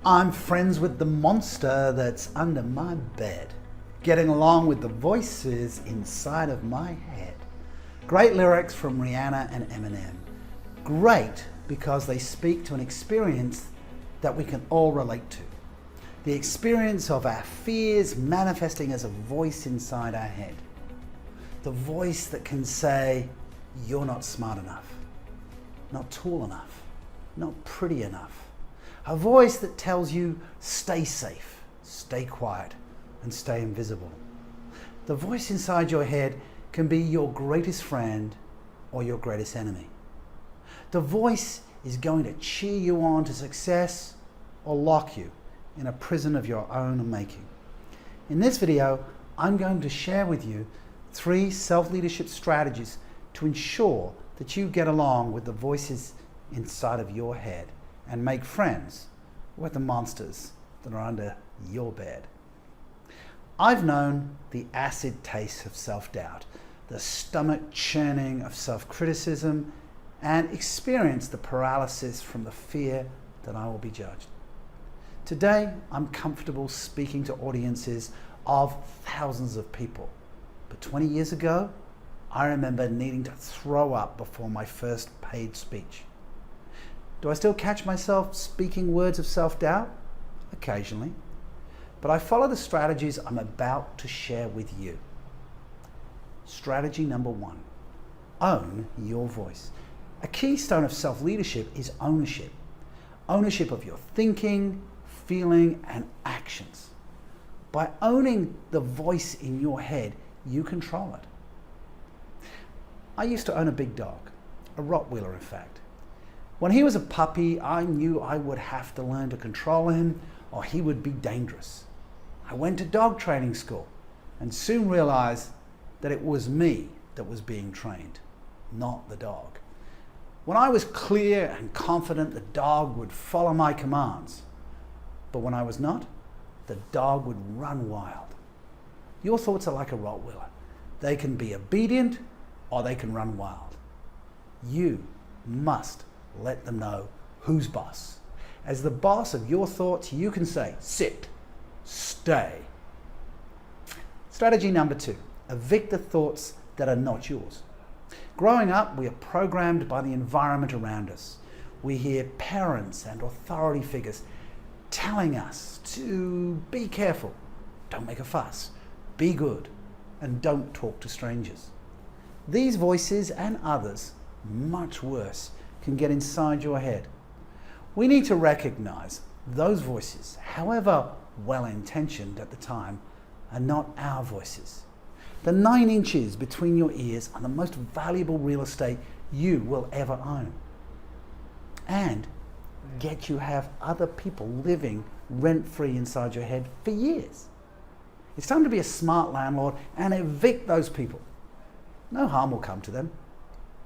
I'm friends with the monster that's under my bed, getting along with the voices inside of my head. Great lyrics from Rihanna and Eminem. Great because they speak to an experience that we can all relate to. The experience of our fears manifesting as a voice inside our head. The voice that can say, you're not smart enough, not tall enough, not pretty enough. A voice that tells you, stay safe, stay quiet, and stay invisible. The voice inside your head can be your greatest friend or your greatest enemy. The voice is going to cheer you on to success or lock you in a prison of your own making. In this video, I'm going to share with you 3 self-leadership strategies to ensure that you get along with the voices inside of your head and make friends with the monsters that are under your bed. I've known the acid taste of self-doubt, the stomach churning of self-criticism, and experienced the paralysis from the fear that I will be judged. Today, I'm comfortable speaking to audiences of thousands of people. But 20 years ago, I remember needing to throw up before my first paid speech. Do I still catch myself speaking words of self-doubt? Occasionally. But I follow the strategies I'm about to share with you. Strategy number 1, own your voice. A keystone of self-leadership is ownership. Ownership of your thinking, feeling, and actions. By owning the voice in your head, you control it. I used to own a big dog, a Rottweiler in fact. When he was a puppy, I knew I would have to learn to control him or he would be dangerous. I went to dog training school and soon realized that it was me that was being trained, not the dog. When I was clear and confident, the dog would follow my commands. But when I was not, the dog would run wild. Your thoughts are like a Rottweiler. They can be obedient or they can run wild. You must let them know who's boss. As the boss of your thoughts, you can say, sit, stay. Strategy number 2, evict the thoughts that are not yours. Growing up, we are programmed by the environment around us. We hear parents and authority figures telling us to be careful, don't make a fuss, be good, and don't talk to strangers. These voices and others, much worse, can get inside your head. We need to recognize those voices, however well-intentioned at the time, are not our voices. The 9 inches between your ears are the most valuable real estate you will ever own. And yet you have other people living rent-free inside your head for years. It's time to be a smart landlord and evict those people. No harm will come to them.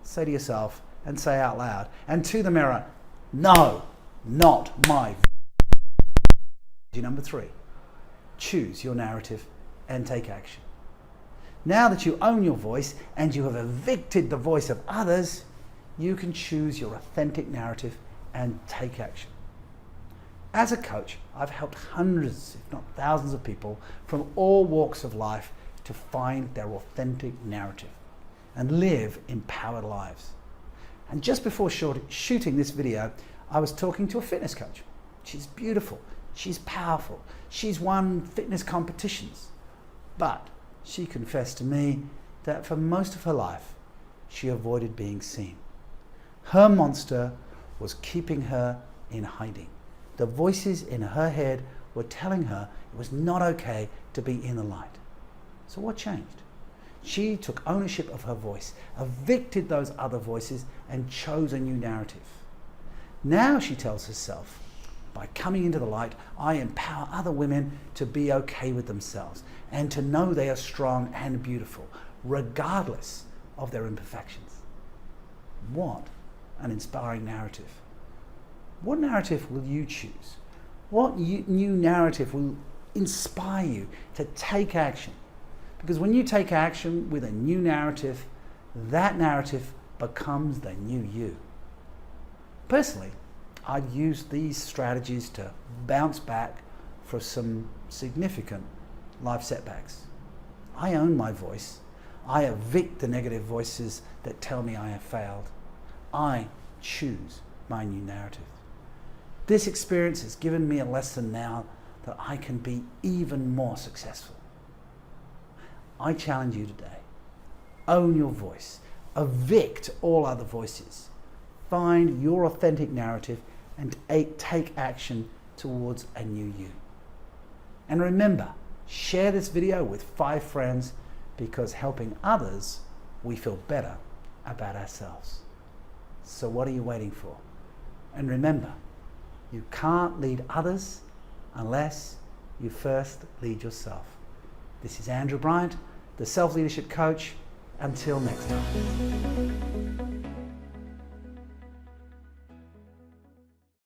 Say to yourself and say out loud and to the mirror, no, not my. Number 3, choose your narrative and take action. Now that you own your voice and you have evicted the voice of others, you can choose your authentic narrative and take action. As a coach, I've helped hundreds, if not thousands of people from all walks of life to find their authentic narrative and live empowered lives. And just before shooting this video, I was talking to a fitness coach. She's beautiful, she's powerful, she's won fitness competitions, but she confessed to me that for most of her life, she avoided being seen. Her monster was keeping her in hiding. The voices in her head were telling her it was not okay to be in the light. So what changed? She took ownership of her voice, evicted those other voices, and chose a new narrative. Now she tells herself, by coming into the light, I empower other women to be okay with themselves and to know they are strong and beautiful, regardless of their imperfections. What an inspiring narrative. What narrative will you choose? What new narrative will inspire you to take action? Because when you take action with a new narrative, that narrative becomes the new you. Personally, I'd use these strategies to bounce back from some significant life setbacks. I own my voice. I evict the negative voices that tell me I have failed. I choose my new narrative. This experience has given me a lesson now that I can be even more successful. I challenge you today. Own your voice. Evict all other voices. Find your authentic narrative and take action towards a new you. And remember, share this video with 5 friends, because helping others, we feel better about ourselves. So what are you waiting for? And remember, you can't lead others unless you first lead yourself. This is Andrew Bryant, the Self-Leadership Coach. Until next time.